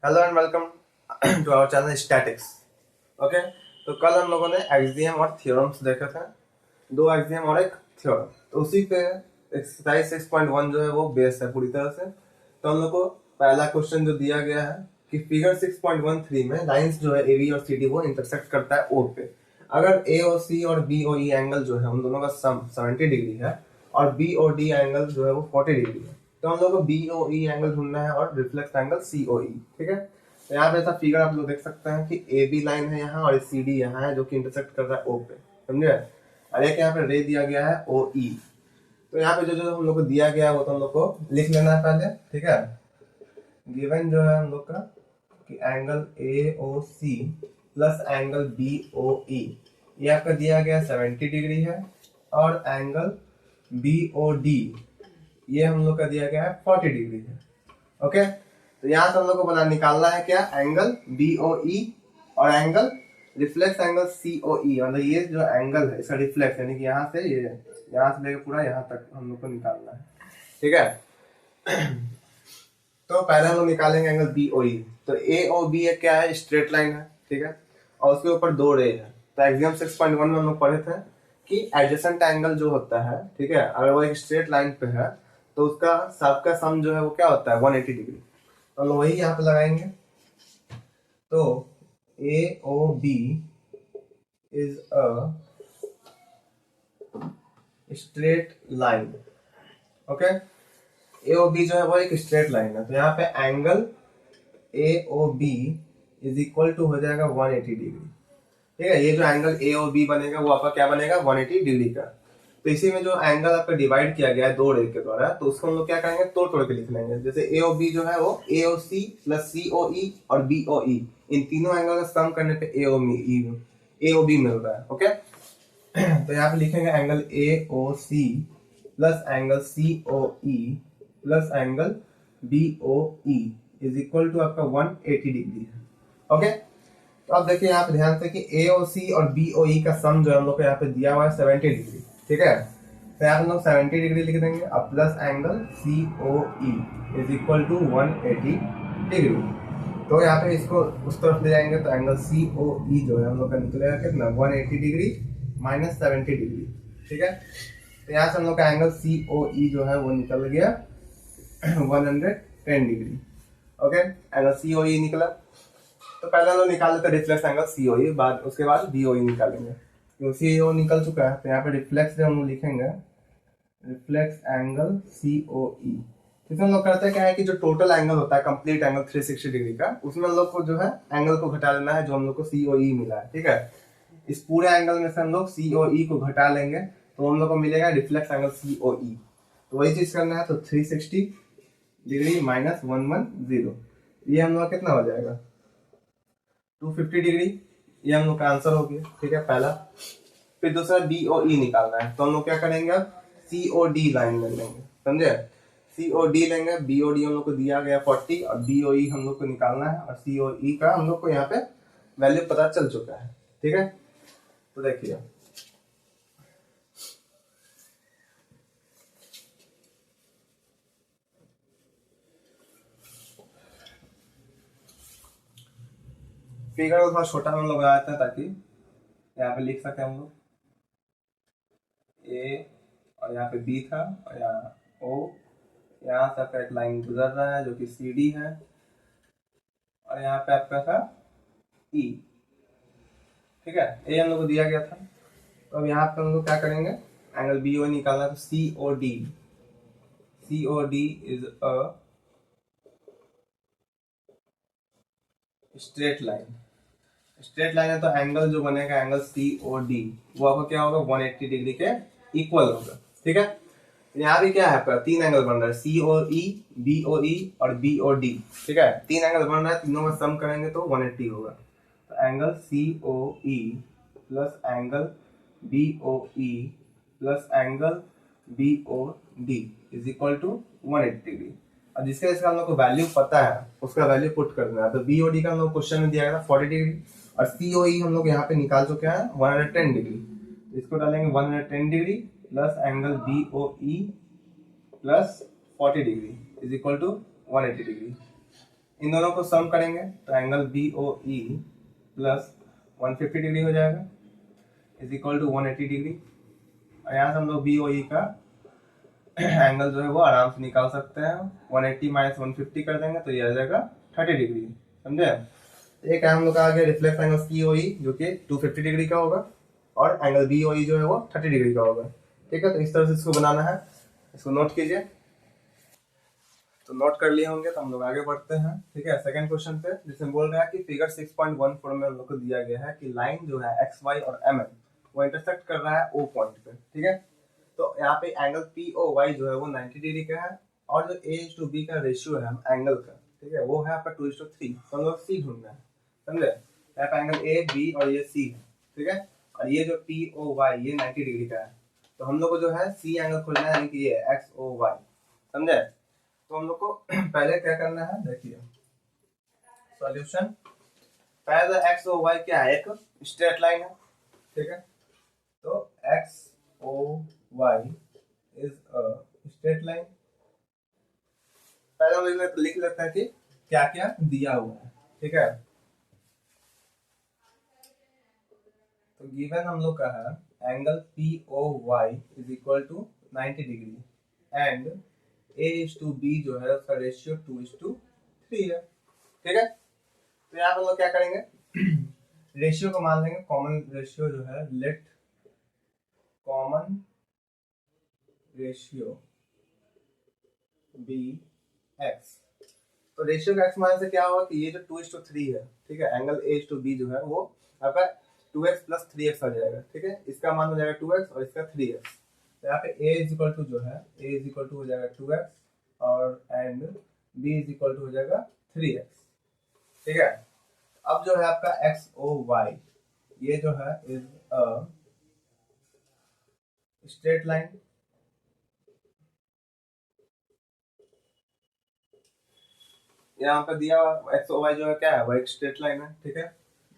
Hello and welcome to our channel statics. Okay, तो कल हम लोगों ने एक्सियम और थ्योरम्स देखे थे, दो एक्सियम और एक थ्योरम। तो उसी पे एक्सरसाइज 6.1 जो है वो बेस है पूरी तरह से। तो हम लोग को पहला क्वेश्चन जो दिया गया है कि फिगर 6.13 में लाइंस जो है एबी और सीडी वो इंटरसेक्ट करता है ओ पे। अगर ए ओ सी और बी ओ ई एंगल जो है उन दोनों का सम 70 डिग्री है और बी ओ डी एंगल जो है वो 40 डिग्री है, तो हम लोग को बी ओ ई एंगल ढूंढना है और रिफ्लेक्स एंगल सी ओ ई। ठीक है, तो यहाँ पे ऐसा फिगर आप लोग देख सकते हैं कि ए बी लाइन है यहाँ और सी डी यहाँ है जो कि इंटरसेक्ट कर रहा है ओ पे, समझे। और एक यहाँ पे रे दिया गया है ओ ई। तो यहाँ पे जो जो हम लोग को दिया गया है वो तो हम लोग को लिख लेना है पहले। ठीक है, गिवन जो है हम लोग का कि angle A O C plus angle B O E ये आपका दिया गया 70 डिग्री है और एंगल बी ओ डी ये हम लोग का दिया गया है 40 डिग्री है। ओके, तो यहाँ से हम लोग को बना निकालना है क्या, एंगल बी ओ ई और angle reflex angle C O ई। मतलब ये जो एंगल है इसका रिफ्लेक्स यानी कि यहाँ से ये यहाँ से लेकर पूरा यहाँ तक हम लोग को निकालना है। ठीक है, तो पहले हम लोग निकालेंगे एंगल बी ओ ई। तो ए ओ बी क्या है, स्ट्रेट लाइन है। ठीक है, और उसके ऊपर दो रे है। तो एग्जाम 6.1 में हम लोग पढ़े थे कि एडजेसेंट एंगल जो होता है, ठीक है, अगर वो एक स्ट्रेट लाइन पे है तो उसका सबका सम जो है वो क्या होता है 180 डिग्री। तो हम लोग वही यहाँ पे लगाएंगे। तो A O B is a straight line. Okay, A O B जो है वो एक स्ट्रेट लाइन है। तो यहाँ पे angle A O B is equal to हो जाएगा 180 डिग्री। ठीक है, ये जो एंगल ए ओ बी बनेगा वो आपका क्या बनेगा 180 डिग्री का। तो इसी में जो एंगल आपका डिवाइड किया गया है दो रे के द्वारा, तो उसको हम लोग क्या करेंगे तोड़ तोड़ के लिख लेंगे। जैसे ए ओ बी जो है वो ए ओ सी प्लस सी ओ ई और बी ओ ई, इन तीनों एंगल का सम करने पे ए ओ बी मिल रहा है। ओके, तो यहाँ पे लिखेंगे angle A O C plus angle C O E plus angle B O E is equal to आपका 180 डिग्री है। ओके, तो अब देखिए यहाँ पे ध्यान से कि ए ओ सी और बी ओ ई का सम जो है हम लोग को यहाँ पे दिया हुआ है 70 डिग्री। ठीक है, तो यहाँ पे हम लोग 70 डिग्री लिख देंगे अब plus angle C O E is equal to 180 degree. तो यहाँ पे इसको उस तरफ ले जाएंगे तो एंगल सी ओ ई जो है हम लोग का निकलेगा कितना 180 डिग्री माइनस 70 डिग्री। ठीक है, तो यहाँ से हम लोग का एंगल सी ओ ई जो है वो निकल गया 110 degree. Okay, angle C O ई निकला। तो पहले हम लोग निकाल लेते हैं रिफ्लेक्स एंगल सी ओ ई, बाद उसके बाद बी ओ ई निकालेंगे। तो सी ओ निकल चुका है तो यहाँ पे रिफ्लेक्स जो हम लोग लिखेंगे रिफ्लेक्स एंगल सी ओ ई। इसमें हम लोग करते हैं क्या है कि जो टोटल एंगल होता है कंप्लीट एंगल 360 डिग्री का, उसमें हम लोग को जो है एंगल को घटा लेना है जो हम लोग को सी ओ ई मिला है। ठीक है, इस पूरे एंगल में से हम लोग सी ओ ई को घटा लेंगे तो हम लोग को मिलेगा रिफ्लेक्स एंगल सी ओ ई। तो वही चीज करना है, तो 360 डिग्री माइनस 110 ये हम लोग कितना हो जाएगा 250 डिग्री। ये हम लोग का आंसर हो गया। ठीक है, पहला। फिर दूसरा बी ओ ई निकालना है तो हम लोग क्या करेंगे अब सी ओ डी लाइन ले लेंगे, समझे। सी ओ डी लेंगे, बी ओ डी हम लोग को दिया गया 40 और बी ओ ई हम लोग को निकालना है और सी ओ ई का हम लोग को यहाँ पे वैल्यू पता चल चुका है। ठीक है, तो देखिए फिगर को थोड़ा छोटा हम लोग बनाते हैं ताकि यहाँ पे लिख सके हम लोग ए और यहाँ पे बी था और यहाँ ओ, यहाँ से आपका एक लाइन गुजर रहा है जो कि सी डी है और यहाँ पे आपका था ई। ठीक है, ए हम लोग को दिया गया था। तो अब यहाँ पे हम लोग क्या करेंगे एंगल बी ओ निकालना, तो C O D is a straight line. Straight line है तो एंगल जो बनेगा एंगल सी ओ डी वो आपका क्या होगा 180 डिग्री के इक्वल होगा। ठीक है, यहाँ भी क्या है आपका तीन एंगल बन रहा है सी ओ ई बी ओ ई और बी ओ डी। ठीक है, तीन एंगल बन रहा है, तीनों में सम करेंगे तो 180 होगा। तो angle C O E plus angle B O E plus angle B O D is equal to 180 degree. और जिसका इसका हम लोग को वैल्यू पता है उसका वैल्यू पुट करना है। तो बी ओ डी का हम लोग क्वेश्चन में दिया गया था 40 डिग्री और सी ओ ई हम लोग यहाँ पे निकाल चुके हैं 110 डिग्री। इसको डालेंगे 110 degree plus angle B O E plus 40 degree is equal to 180 degree. इन दोनों को सम करेंगे तो एंगल BOE प्लस 150 डिग्री हो जाएगा इज इक्वल टू 180 डिग्री। और यहाँ से हम लोग BOE का एंगल जो है वो आराम से निकाल सकते हैं। 180 माइनस 150 कर देंगे तो ये आ जाएगा 30 डिग्री। समझे? एक हम लोग का आ गया रिफ्लेक्स एंगल COE जो कि 250 डिग्री का होगा और एंगल BOE जो है वो 30 डिग्री का होगा। ठीक है, तो इस तरह से इसको बनाना है, इसको नोट कीजिए। तो नोट कर लिए होंगे तो हम लोग आगे बढ़ते हैं। ठीक है, सेकंड क्वेश्चन पे जिसमें बोल रहा है कि फिगर 6.14 में हम लोग को दिया गया है कि लाइन जो है XY और MN वो इंटरसेक्ट कर रहा है O पॉइंट पे। ठीक है, तो यहाँ पे एंगल POY जो है वो 90 डिग्री का है और जो A:B का रेशियो है एंगल का, ठीक है, वो है आपका 2:3। तो हम लोग C ढूंढना है। समझे? यहाँ पे एंगल AB और ये C है। ठीक है, और ये जो POY ये 90 डिग्री का है, तो हम लोग को जो है C एंगल खोजना है, यानी कि ये XOY। समझे? तो हम लोग को पहले क्या करना है, देखिए सॉल्यूशन। पहले XOY क्या है, एक स्ट्रेट लाइन है। ठीक है, तो XOY is a straight line. पहले हम लिख लेते हैं कि क्या क्या दिया हुआ है। ठीक है, तो गिवन हम लोग का है angle POY is equal to 90 degree and A:B जो है उसका रेशियो 2:3 है। ठीक है, तो यहाँ पर हम लोग क्या करेंगे, रेशियो को मान लेंगे कॉमन रेशियो जो है, let common ratio be x. तो रेशियो का एक्स मान से क्या होगा कि ये जो 2:3 है, ठीक है, एंगल A:B जो है वो आपका 2x प्लस 3x आ जाएगा। ठीक है, इसका मान हो जाएगा 2x और इसका 3x। तो यहाँ पे A इज इक्वल टू जो है, A इज इक्वल टू हो जाएगा 2x और and B is equal to हो जाएगा 3x। ठीक है, अब जो है आपका XOY ये जो है इज अ स्ट्रेट लाइन। यहाँ पे दिया XOY जो है क्या है, वो एक स्ट्रेट लाइन है। ठीक है,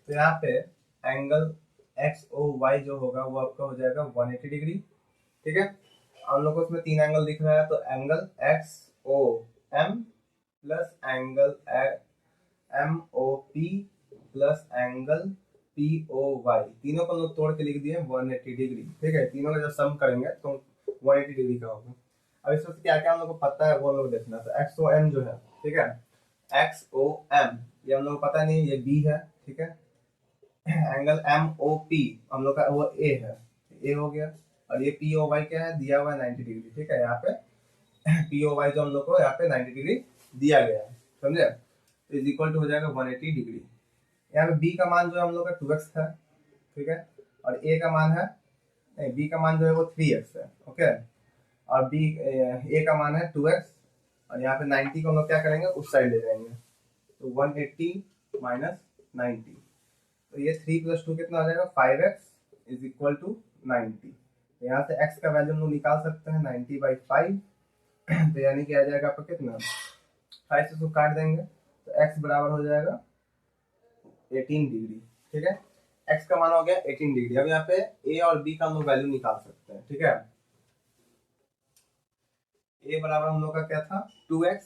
तो यहाँ पे एंगल XOY जो होगा वो आपका हो जाएगा 180 डिग्री। ठीक है, हम लोग को उसमें तीन एंगल दिख रहा है, तो angle XOM plus angle MOP plus angle POY, तीनों को हम लोग तोड़ के लिख दिए 180 डिग्री। ठीक है, तीनों का जब सम करेंगे तो 180 डिग्री का होगा। अब इसमें क्या क्या हम लोग को पता है वो हम लोग देखना। तो XOM जो है, ठीक है, XOM ये हम लोग को पता नहीं, ये B है। ठीक है, एंगल MOP हम लोग का वो A है, A हो गया। और ये POY क्या है, दिया हुआ है 90 डिग्री। ठीक है, यहाँ पे POY जो हम लोग को यहाँ पे 90 डिग्री दिया गया है। समझे? तो इज इक्वल टू हो जाएगा 180 डिग्री। यहाँ पे B का मान जो है हम लोग का 2x है। ठीक है, और A का मान है, नहीं, B का मान जो है वो 3x है। ओके, और A का मान है 2x और यहाँ पे 90 को हम लोग क्या करेंगे, उस साइड ले जाएंगे। तो 180 माइनस 90, तो ये 3 प्लस 2 कितना आ जाएगा, 5x इज इक्वल टू 90। तो यहाँ से x का वैल्यू हम लोग निकाल सकते हैं 90/5। तो यानी कि आ जाएगा आपका कितना, 5 से उसको काट देंगे तो x बराबर हो जाएगा 18 डिग्री। ठीक है, x का मान हो गया 18 डिग्री। अब यहाँ पे a और b का हम लोग वैल्यू निकाल सकते हैं। ठीक है, a बराबर हम लोग का क्या था, 2x,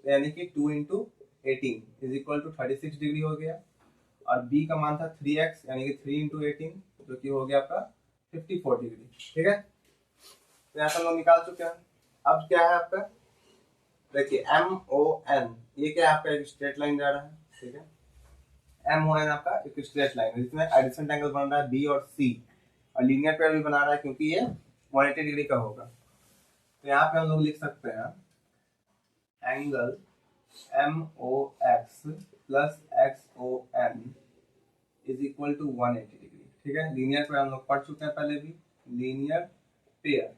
यानी कि 2 into 18 is equal to 36 degree हो गया। और b का मान था 3x, यानी कि 3 इंटू 18 जो कि हो गया आपका 54 डिग्री। ठीक है, तो यहाँ से हम लोग निकाल चुके हैं। अब क्या है आपका, देखिए MON ये क्या है आपका, एक स्ट्रेट लाइन जा रहा है। ठीक है, MON आपका एक स्ट्रेट लाइन है जिसमें एडिसेंट एंगल बन रहा है B और C, और लीनियर पेयर भी बना रहा है क्योंकि ये 180 डिग्री का होगा। तो यहाँ पे हम लोग लिख सकते हैं angle MOX plus XON is equal to 180 degree. ठीक है, लीनियर पेयर हम लोग पढ़ चुके हैं पहले भी। लीनियर पेयर,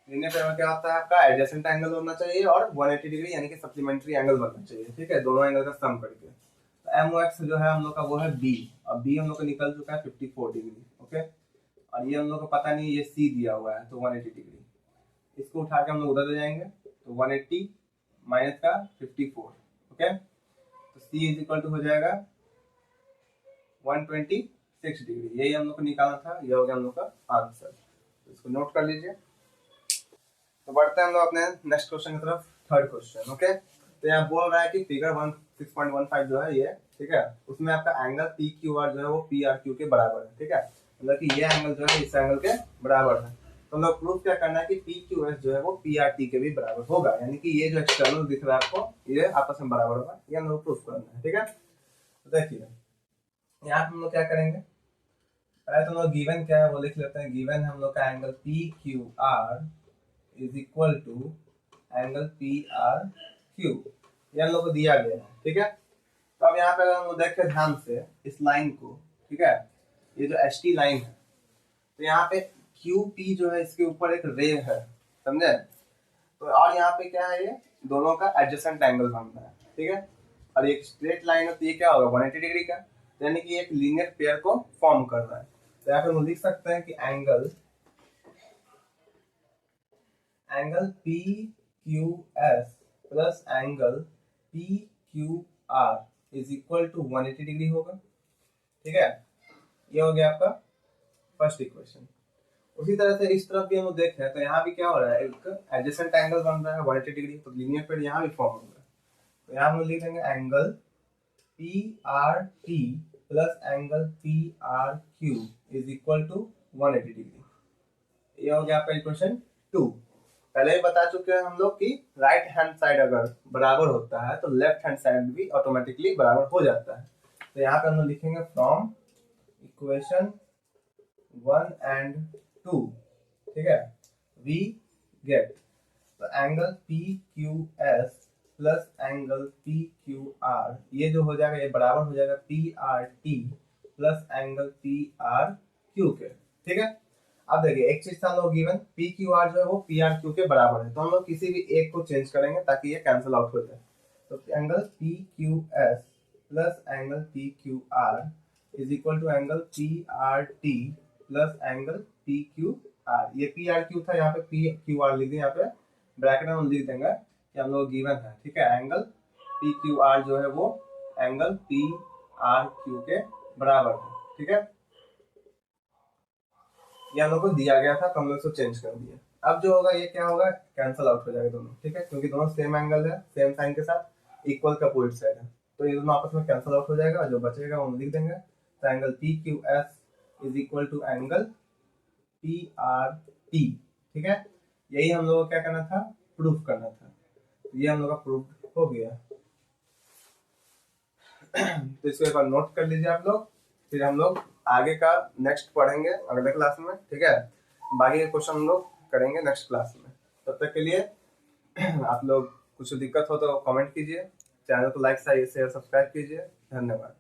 लीनियर पेयर में क्या होता है, आपका एडजेसेंट एंगल होना चाहिए और 180 डिग्री यानी कि सप्लीमेंट्री एंगल बनना चाहिए। ठीक है, दोनों एंगल का सम करके। तो MOX जो है हम लोग का वो है B, और B हम लोग का निकल चुका है 54 डिग्री। ओके, और ये हम लोग को पता नहीं, ये C दिया हुआ है तो 180 डिग्री। इसको उठा के हम लोग उधर ले जाएंगे तो 180 माइनस का 54। ओके, तो C इज इक्वल टू हो जाएगा 126 डिग्री। यही हम लोग को निकालना था, ये हो गया हम लोग का आंसर। तो इसको नोट कर लीजिए। तो बढ़ते हैं हम लोग अपने नेक्स्ट क्वेश्चन की तरफ, थर्ड क्वेश्चन। ओके, तो तो यहाँ बोल रहा है कि फिगर 6.15 जो है ये, ठीक है, उसमें आपका एंगल पी क्यू आर जो है वो पी आर क्यू के बराबर है, ठीक है, मतलब कि ये एंगल जो है इस एंगल के बराबर है। तो हम लोग प्रूफ क्या करना है कि पी क्यू एस जो है वो पी आर टी के भी बराबर होगा, यानी कि ये जो एक्सटर्नल दिख रहा है आपको ये आपस में बराबर होगा, ये हम लोग प्रूफ करना है, ठीक है। तो देखिए यहाँ हम लोग क्या करेंगे, पहले तो हम लोग गिवन क्या है वो लिख लेते हैं। गिवन हम लोग का angle P Q R is equal to angle P R Q, ये हम लोग को दिया गया है, ठीक है। तो अब यहाँ पे अगर हम लोग देखें ध्यान से इस लाइन को, ठीक है, ये जो एच टी लाइन है, तो यहाँ पे क्यू पी जो है इसके ऊपर एक रे है, समझे। तो और यहाँ पे क्या है, ये दोनों का एडजेसेंट एंगल बनता है, ठीक है, और एक स्ट्रेट लाइन है तो ये क्या होगा 180 डिग्री का, यानी कि एक लीनियर पेयर को फॉर्म कर रहा है। तो यहाँ पे हम लिख सकते हैं कि angle P Q S plus angle P Q R is equal to 180 degree होगा, ठीक है। ये हो गया आपका फर्स्ट इक्वेशन। उसी तरह से इस तरफ भी हम देखें तो यहाँ भी क्या हो रहा है, एक एडजेसेंट एंगल बन रहा है 180 डिग्री, तो लीनियर पेयर यहाँ भी फॉर्म होगा। तो यहाँ हम लिख देंगे angle P R T plus angle P R Q is equal to 180 degree. ये हो गया आपका इक्वेशन 2। पहले ही बता चुके हैं हम लोग कि राइट हैंड साइड अगर बराबर होता है तो लेफ्ट हैंड साइड भी ऑटोमेटिकली बराबर हो जाता है। तो यहाँ पे हम लोग लिखेंगे फ्रॉम इक्वेशन 1 and 2, ठीक है, वी गेट तो angle P Q S plus angle P Q R, ये जो हो जाएगा ये बराबर हो जाएगा P R T plus angle P R Q के, ठीक है। अब देखिए एक चीज था हम लोग गिवन पी क्यू आर जो है वो पी आर क्यू के बराबर है, तो हम लोग किसी भी एक को चेंज करेंगे ताकि ये कैंसिल आउट हो जाए। तो angle P Q S plus angle P Q R is equal to angle P R T plus angle P Q R. ये पी आर क्यू था, यहाँ पे पी क्यू आर लिख दें, यहाँ पे ब्रैकेट में हम लिख देंगे कि हम लोग गिवन है, ठीक है, एंगल पी क्यू आर जो है वो एंगल पी आर क्यू के बराबर है, ठीक है। ये हम लोग को दिया गया था तो हम लोग इसको चेंज कर दिया। अब जो होगा ये क्या होगा, कैंसिल आउट हो जाएगा दोनों, ठीक है, क्योंकि दोनों सेम एंगल है, सेम साइन के साथ इक्वल का अपोजिट साइड है, तो ये दोनों आपस में कैंसिल आउट हो जाएगा और जो बचेगा वो हम लिख देंगे। तो angle P Q S is equal to angle P R T, ठीक है। यही हम लोग को क्या करना था, प्रूफ करना था। ये हम लोग का प्रूफ हो गया। तो इसको एक बार नोट कर लीजिए आप लोग, फिर हम लोग आगे का नेक्स्ट पढ़ेंगे अगले क्लास में, ठीक है। बाकी के क्वेश्चन हम लोग करेंगे नेक्स्ट क्लास में। तब तक के लिए आप लोग कुछ दिक्कत हो तो कमेंट कीजिए, चैनल को लाइक शेयर सब्सक्राइब कीजिए। धन्यवाद।